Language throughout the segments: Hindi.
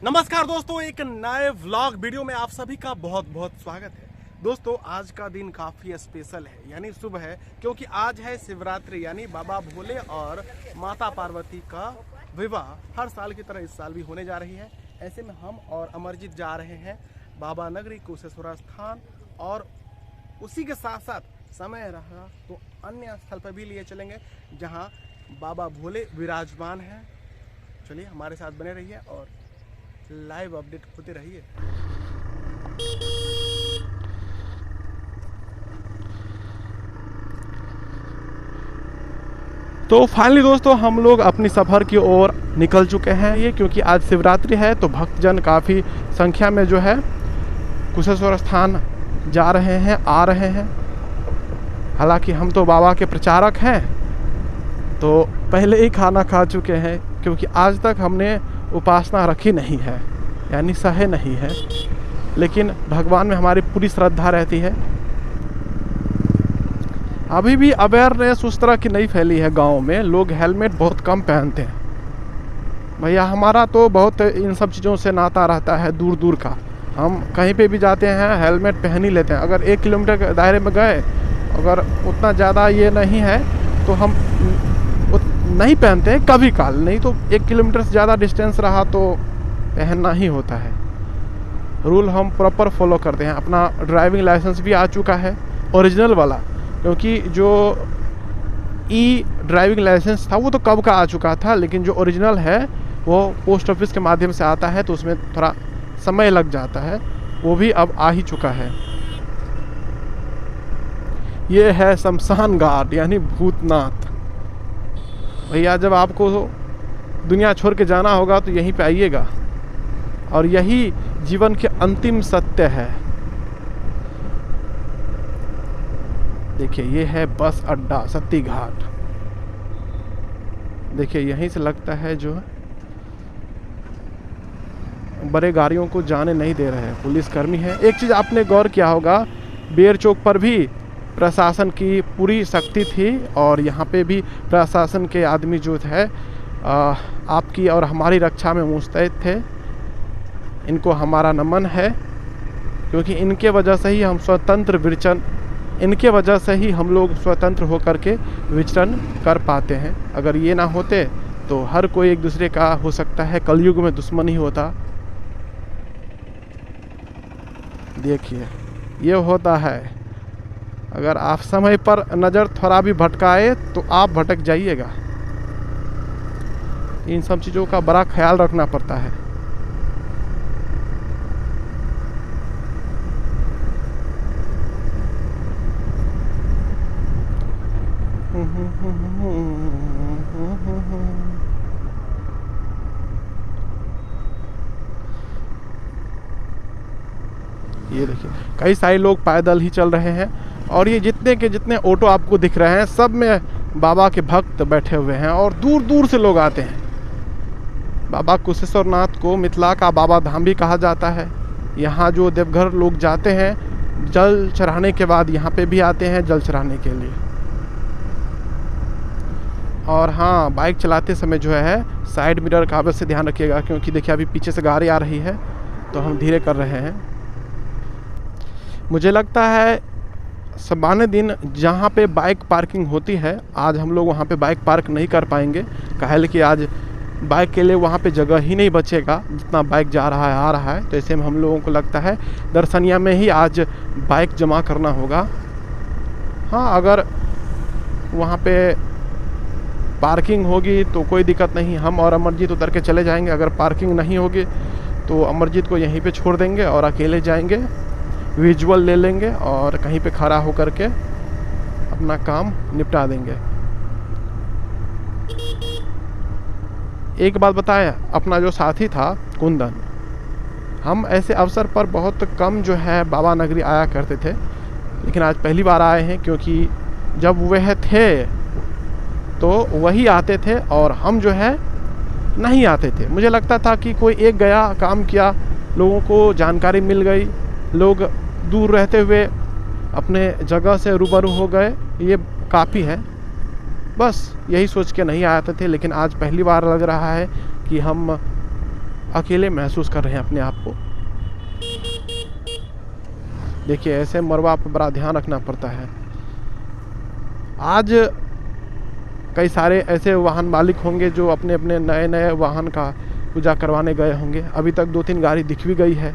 नमस्कार दोस्तों, एक नए व्लॉग वीडियो में आप सभी का बहुत बहुत स्वागत है। दोस्तों, आज का दिन काफ़ी स्पेशल है, यानी शुभ है, क्योंकि आज है शिवरात्रि, यानी बाबा भोले और माता पार्वती का विवाह हर साल की तरह इस साल भी होने जा रही है। ऐसे में हम और अमरजीत जा रहे हैं बाबा नगरी कुशेश्वर स्थान, और उसी के साथ साथ समय रहा तो अन्य स्थल पर भी लिए चलेंगे जहाँ बाबा भोले विराजमान हैं। चलिए हमारे साथ बने रहिए और लाइव अपडेट होते रहिए। तो फाइनली दोस्तों, हम लोग अपनी सफ़र की ओर निकल चुके हैं। ये क्योंकि आज शिवरात्रि है तो भक्तजन काफ़ी संख्या में जो है कुशेश्वर स्थान जा रहे हैं, आ रहे हैं। हालांकि हम तो बाबा के प्रचारक हैं, तो पहले ही खाना खा चुके हैं, क्योंकि आज तक हमने उपासना रखी नहीं है, यानी सहे नहीं है। लेकिन भगवान में हमारी पूरी श्रद्धा रहती है। अभी भी अवेयरनेस उस तरह की नहीं फैली है। गांव में लोग हेलमेट बहुत कम पहनते हैं। भैया, हमारा तो बहुत इन सब चीज़ों से नाता रहता है, दूर दूर का। हम कहीं पे भी जाते हैं हेलमेट पहन ही लेते हैं। अगर 1 किलोमीटर के दायरे में गए, अगर उतना ज़्यादा ये नहीं है तो हम नहीं पहनते हैं कभी काल, नहीं तो 1 किलोमीटर से ज़्यादा डिस्टेंस रहा तो पहनना ही होता है। रूल हम प्रॉपर फॉलो करते हैं। अपना ड्राइविंग लाइसेंस भी आ चुका है, ओरिजिनल वाला, क्योंकि जो ई ड्राइविंग लाइसेंस था वो तो कब का आ चुका था, लेकिन जो ओरिजिनल है वो पोस्ट ऑफिस के माध्यम से आता है, तो उसमें थोड़ा समय लग जाता है। वो भी अब आ ही चुका है। ये है शमशान घाट, यानी भूतनाथ। भैया, जब आपको दुनिया छोड़ के जाना होगा तो यहीं पे आइएगा, और यही जीवन के अंतिम सत्य है। देखिए, ये है बस अड्डा सती घाट। देखिए, यहीं से लगता है जो बड़े गाड़ियों को जाने नहीं दे रहे हैं, पुलिसकर्मी है। एक चीज़ आपने गौर किया होगा, बेर चौक पर भी प्रशासन की पूरी शक्ति थी, और यहाँ पे भी प्रशासन के आदमी जो है आपकी और हमारी रक्षा में मुस्तैद थे। इनको हमारा नमन है, क्योंकि इनके वजह से ही हम स्वतंत्र विचरण, इनके वजह से ही हम लोग स्वतंत्र होकर के विचरण कर पाते हैं। अगर ये ना होते तो हर कोई एक दूसरे का हो सकता है कलयुग में दुश्मन ही होता। देखिए, ये होता है, अगर आप समय पर नज़र थोड़ा भी भटकाए तो आप भटक जाइएगा। इन सब चीज़ों का बड़ा ख्याल रखना पड़ता है। ये देखिए, कई सारे लोग पैदल ही चल रहे हैं, और ये जितने के जितने ऑटो आपको दिख रहे हैं सब में बाबा के भक्त बैठे हुए हैं, और दूर दूर से लोग आते हैं। बाबा कुशेश्वरनाथ को मिथिला का बाबा धाम भी कहा जाता है। यहाँ जो देवघर लोग जाते हैं जल चढ़ाने के बाद, यहाँ पे भी आते हैं जल चढ़ाने के लिए। और हाँ, बाइक चलाते समय जो है साइड मिरर का अवश्य ध्यान रखिएगा, क्योंकि देखिए अभी पीछे से गाड़ी आ रही है तो हम धीरे कर रहे हैं। मुझे लगता है सामान्य दिन जहाँ पे बाइक पार्किंग होती है, आज हम लोग वहाँ पे बाइक पार्क नहीं कर पाएंगे, काहे कि आज बाइक के लिए वहाँ पे जगह ही नहीं बचेगा, जितना बाइक जा रहा है आ रहा है। तो ऐसे में हम लोगों को लगता है दर्शनिया में ही आज बाइक जमा करना होगा। हाँ, अगर वहाँ पे पार्किंग होगी तो कोई दिक्कत नहीं, हम और अमरजीत उतर के चले जाएंगे। अगर पार्किंग नहीं होगी तो अमरजीत को यहीं पे छोड़ देंगे और अकेले जाएंगे, विजुअल ले लेंगे और कहीं पे खड़ा होकर के अपना काम निपटा देंगे। एक बात बताएं, अपना जो साथी था कुंदन, हम ऐसे अवसर पर बहुत कम जो है बाबा नगरी आया करते थे, लेकिन आज पहली बार आए हैं, क्योंकि जब वह थे तो वही आते थे और हम जो है नहीं आते थे। मुझे लगता था कि कोई एक गया, काम किया, लोगों को जानकारी मिल गई, लोग दूर रहते हुए अपने जगह से रूबरू हो गए, ये काफ़ी है। बस यही सोच के नहीं आते थे, लेकिन आज पहली बार लग रहा है कि हम अकेले महसूस कर रहे हैं अपने आप को। देखिए ऐसे मरवा पर बड़ा ध्यान रखना पड़ता है। आज कई सारे ऐसे वाहन मालिक होंगे जो अपने अपने नए नए वाहन का पूजा करवाने गए होंगे। अभी तक 2-3 गाड़ी दिख भी गई है।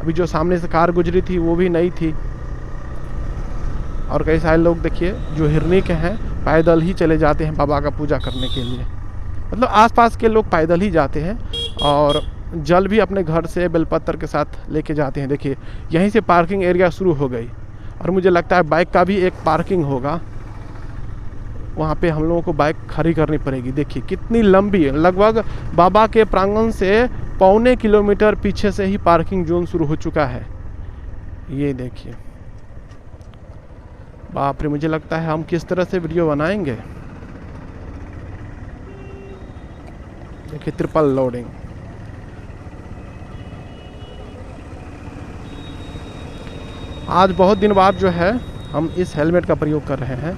अभी जो सामने से कार गुजरी थी वो भी नई थी। और कई सारे लोग देखिए जो हिरनी के हैं पैदल ही चले जाते हैं बाबा का पूजा करने के लिए। मतलब आसपास के लोग पैदल ही जाते हैं और जल भी अपने घर से बेलपत्र के साथ लेके जाते हैं। देखिए यहीं से पार्किंग एरिया शुरू हो गई और मुझे लगता है बाइक का भी एक पार्किंग होगा, वहाँ पे हम लोगों को बाइक खड़ी करनी पड़ेगी। देखिए कितनी लंबी है, लगभग बाबा के प्रांगण से 1.25 किलोमीटर पीछे से ही पार्किंग जोन शुरू हो चुका है। ये देखिए बाप रे, मुझे लगता है हम किस तरह से वीडियो बनाएंगे। देखिए ट्रिपल लोडिंग। आज बहुत दिन बाद जो है हम इस हेलमेट का प्रयोग कर रहे हैं।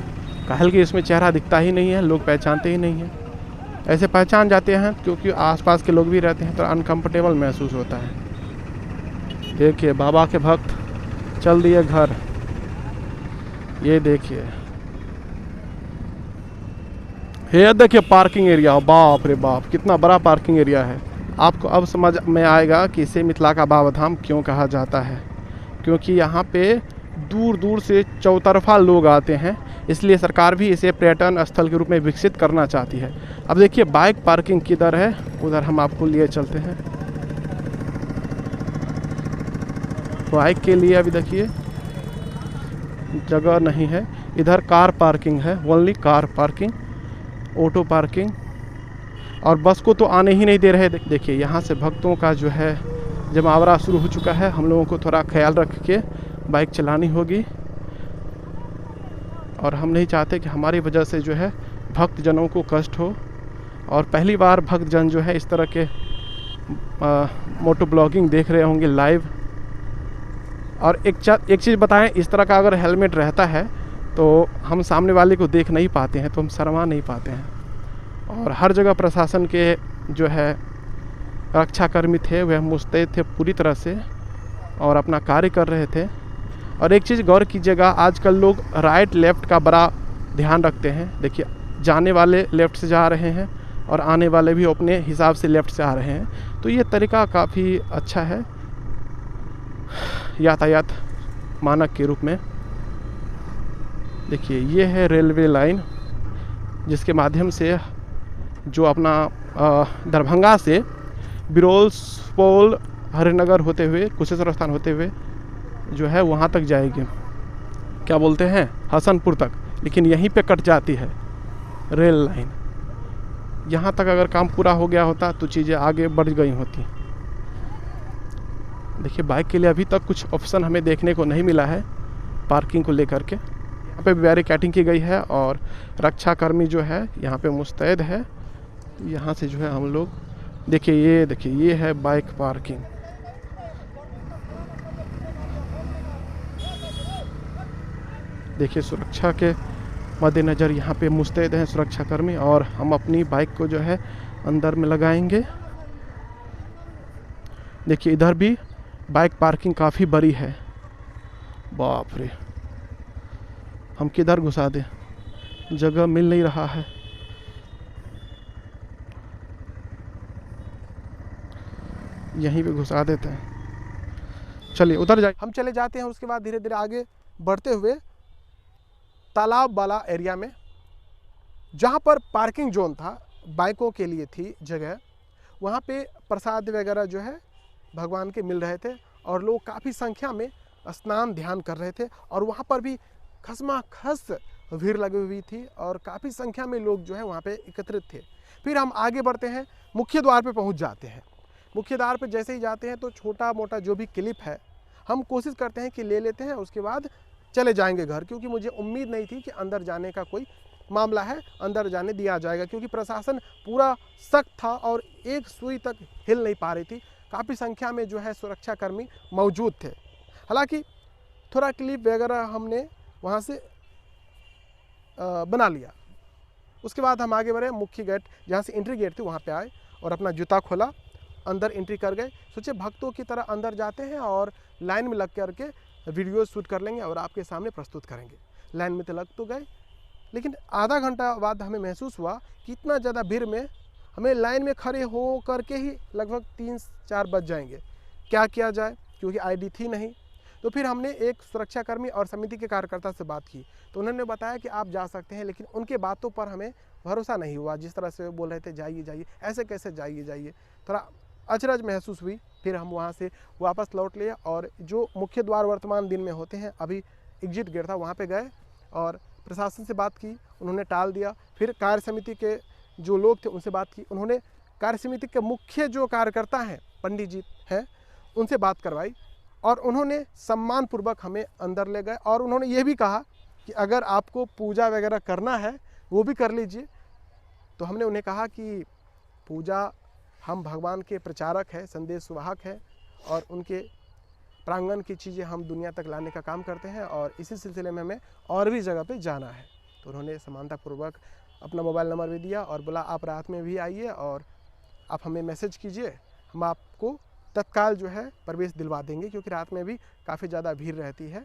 काहे कि इसमें चेहरा दिखता ही नहीं है, लोग पहचानते ही नहीं हैं। ऐसे पहचान जाते हैं क्योंकि आसपास के लोग भी रहते हैं तो अनकंफर्टेबल महसूस होता है। देखिए बाबा के भक्त चल दिए घर। ये देखिए, ये देखिए पार्किंग एरिया। बाप रे बाप, कितना बड़ा पार्किंग एरिया है। आपको अब समझ में आएगा कि इसे मिथिला का बाबा धाम क्यों कहा जाता है, क्योंकि यहाँ पे दूर दूर से चौतरफा लोग आते हैं। इसलिए सरकार भी इसे पर्यटन स्थल के रूप में विकसित करना चाहती है। अब देखिए बाइक पार्किंग किधर है, उधर हम आपको लिए चलते हैं। बाइक के लिए अभी देखिए जगह नहीं है। इधर कार पार्किंग है, only car parking, auto parking. और बस को तो आने ही नहीं दे रहे। देखिए यहाँ से भक्तों का जो है जमावड़ा शुरू हो चुका है। हम लोगों को थोड़ा ख्याल रख के बाइक चलानी होगी और हम नहीं चाहते कि हमारी वजह से जो है भक्तजनों को कष्ट हो। और पहली बार भक्तजन जो है इस तरह के मोटो ब्लॉगिंग देख रहे होंगे लाइव। और एक चीज़ बताएं, इस तरह का अगर हेलमेट रहता है तो हम सामने वाले को देख नहीं पाते हैं, तो हम शर्मा नहीं पाते हैं। और हर जगह प्रशासन के जो है रक्षाकर्मी थे वह मुस्तैद थे पूरी तरह से और अपना कार्य कर रहे थे। और एक चीज़ गौर कीजिएगा, आजकल लोग राइट लेफ़्ट का बड़ा ध्यान रखते हैं। देखिए जाने वाले लेफ़्ट से जा रहे हैं और आने वाले भी अपने हिसाब से लेफ़्ट से आ रहे हैं। तो ये तरीका काफ़ी अच्छा है यातायात मानक के रूप में। देखिए ये है रेलवे लाइन जिसके माध्यम से जो अपना दरभंगा से बिरोल, सुपौल, हरिनगर होते हुए, कुशेश्वर स्थान होते हुए जो है वहाँ तक जाएगी। क्या बोलते हैं, हसनपुर तक। लेकिन यहीं पे कट जाती है रेल लाइन। यहाँ तक अगर काम पूरा हो गया होता तो चीज़ें आगे बढ़ गई होती। देखिए बाइक के लिए अभी तक कुछ ऑप्शन हमें देखने को नहीं मिला है पार्किंग को लेकर के। यहाँ पे बैरिकेडिंग की गई है और रक्षाकर्मी जो है यहाँ पे मुस्तैद है। यहाँ से जो है हम लोग देखिए ये है बाइक पार्किंग। देखिए सुरक्षा के मद्देनज़र यहाँ पे मुस्तैद हैं सुरक्षाकर्मी और हम अपनी बाइक को जो है अंदर में लगाएंगे। देखिए इधर भी बाइक पार्किंग काफ़ी बड़ी है। बाप रे, हम किधर घुसा दें, जगह मिल नहीं रहा है। यहीं पे घुसा देते हैं। चलिए उधर जाए, हम चले जाते हैं। उसके बाद धीरे धीरे आगे बढ़ते हुए तालाब वाला एरिया में, जहाँ पर पार्किंग जोन था, बाइकों के लिए थी जगह, वहाँ पे प्रसाद वगैरह जो है भगवान के मिल रहे थे और लोग काफ़ी संख्या में स्नान ध्यान कर रहे थे। और वहाँ पर भी खसमाखस भीड़ लगी हुई थी और काफ़ी संख्या में लोग जो है वहाँ पे एकत्रित थे। फिर हम आगे बढ़ते हैं, मुख्य द्वार पे पहुँच जाते हैं। मुख्य द्वार पे जैसे ही जाते हैं तो छोटा मोटा जो भी क्लिप है हम कोशिश करते हैं कि ले लेते हैं, उसके बाद चले जाएंगे घर। क्योंकि मुझे उम्मीद नहीं थी कि अंदर जाने का कोई मामला है, अंदर जाने दिया जाएगा, क्योंकि प्रशासन पूरा सख्त था और एक सुई तक हिल नहीं पा रही थी। काफ़ी संख्या में जो है सुरक्षाकर्मी मौजूद थे। हालांकि थोड़ा क्लिप वगैरह हमने वहाँ से बना लिया। उसके बाद हम आगे बढ़े, मुख्य गेट जहाँ से एंट्री गेट थी वहाँ पे आए और अपना जूता खोला अंदर एंट्री कर गए। सोचिए भक्तों की तरह अंदर जाते हैं और लाइन में लग करके वीडियो शूट कर लेंगे और आपके सामने प्रस्तुत करेंगे। लाइन में तो लग तो गए, लेकिन आधा घंटा बाद हमें महसूस हुआ कि इतना ज़्यादा भीड़ में हमें लाइन में खड़े हो करके ही लगभग 3-4 बज जाएंगे। क्या किया जाए, क्योंकि आईडी थी नहीं। तो फिर हमने एक सुरक्षाकर्मी और समिति के कार्यकर्ता से बात की, तो उन्होंने बताया कि आप जा सकते हैं, लेकिन उनके बातों पर हमें भरोसा नहीं हुआ। जिस तरह से बोल रहे थे जाइए जाइए, ऐसे कैसे जाइए जाइए, थोड़ा अचरज महसूस हुई। फिर हम वहाँ से वापस लौट लिए और जो मुख्य द्वार वर्तमान दिन में होते हैं, अभी एग्जिट गेट था, वहाँ पे गए और प्रशासन से बात की, उन्होंने टाल दिया। फिर कार्य समिति के जो लोग थे उनसे बात की, उन्होंने कार्य समिति के मुख्य जो कार्यकर्ता हैं, पंडित जी हैं, उनसे बात करवाई और उन्होंने सम्मानपूर्वक हमें अंदर ले गए और उन्होंने ये भी कहा कि अगर आपको पूजा वगैरह करना है वो भी कर लीजिए। तो हमने उन्हें कहा कि पूजा, हम भगवान के प्रचारक हैं, संदेश वाहक हैं और उनके प्रांगण की चीज़ें हम दुनिया तक लाने का काम करते हैं और इसी सिलसिले में हमें और भी जगह पे जाना है। तो उन्होंने समानतापूर्वक अपना मोबाइल नंबर भी दिया और बोला आप रात में भी आइए और आप हमें मैसेज कीजिए, हम आपको तत्काल जो है प्रवेश दिलवा देंगे, क्योंकि रात में भी काफ़ी ज़्यादा भीड़ रहती है।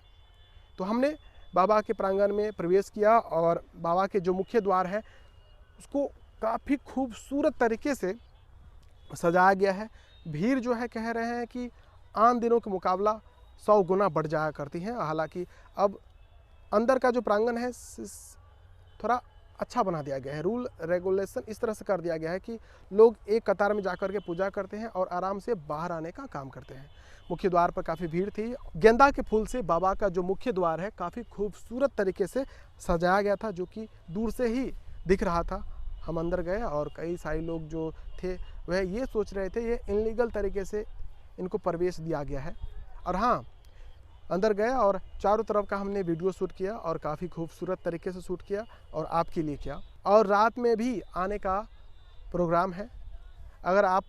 तो हमने बाबा के प्रांगण में प्रवेश किया और बाबा के जो मुख्य द्वार है उसको काफ़ी खूबसूरत तरीके से सजाया गया है। भीड़ जो है कह रहे हैं कि आम दिनों के मुकाबला 100 गुना बढ़ जाया करती है। हालांकि अब अंदर का जो प्रांगण है थोड़ा अच्छा बना दिया गया है, रूल रेगुलेशन इस तरह से कर दिया गया है कि लोग एक कतार में जाकर के पूजा करते हैं और आराम से बाहर आने का काम करते हैं। मुख्य द्वार पर काफ़ी भीड़ थी। गेंदा के फूल से बाबा का जो मुख्य द्वार है काफ़ी खूबसूरत तरीके से सजाया गया था, जो कि दूर से ही दिख रहा था। हम अंदर गए और कई सारे लोग जो थे वह ये सोच रहे थे ये इनलीगल तरीके से इनको प्रवेश दिया गया है। और हाँ, अंदर गया और चारों तरफ का हमने वीडियो शूट किया और काफ़ी खूबसूरत तरीके से शूट किया और आपके लिए किया। और रात में भी आने का प्रोग्राम है। अगर आप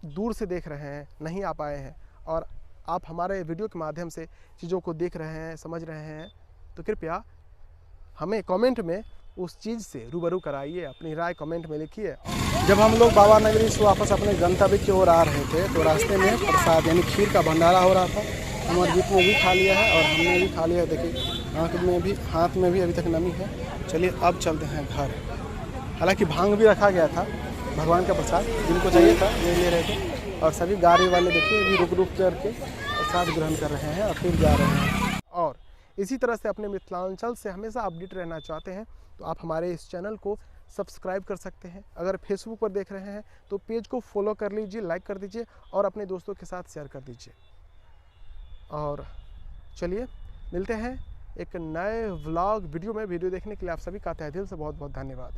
दूर से देख रहे हैं, नहीं आ पाए हैं और आप हमारे वीडियो के माध्यम से चीज़ों को देख रहे हैं, समझ रहे हैं, तो कृपया हमें कमेंट में उस चीज़ से रूबरू कराइए, अपनी राय कमेंट में लिखिए। जब हम लोग बाबा नगरी से वापस अपने गंतव्य की ओर आ रहे थे तो रास्ते में प्रसाद यानी खीर का भंडारा हो रहा था। अमरजीत ने भी खा लिया है और हमने भी खा लिया है। देखिए हाथ में भी अभी तक नमी है। चलिए अब चलते हैं घर। हालांकि भांग भी रखा गया था, भगवान का प्रसाद जिनको चाहिए था ये ले रहे थे और सभी गाड़ी वाले देखिए अभी रुक रुक करके प्रसाद ग्रहण कर रहे हैं और फिर जा रहे हैं। और इसी तरह से अपने मिथिलांचल से हमेशा अपडेट रहना चाहते हैं तो आप हमारे इस चैनल को सब्सक्राइब कर सकते हैं। अगर फेसबुक पर देख रहे हैं तो पेज को फॉलो कर लीजिए, लाइक कर दीजिए और अपने दोस्तों के साथ शेयर कर दीजिए। और चलिए मिलते हैं एक नए व्लॉग वीडियो में। वीडियो देखने के लिए आप सभी का तहे दिल से बहुत बहुत धन्यवाद।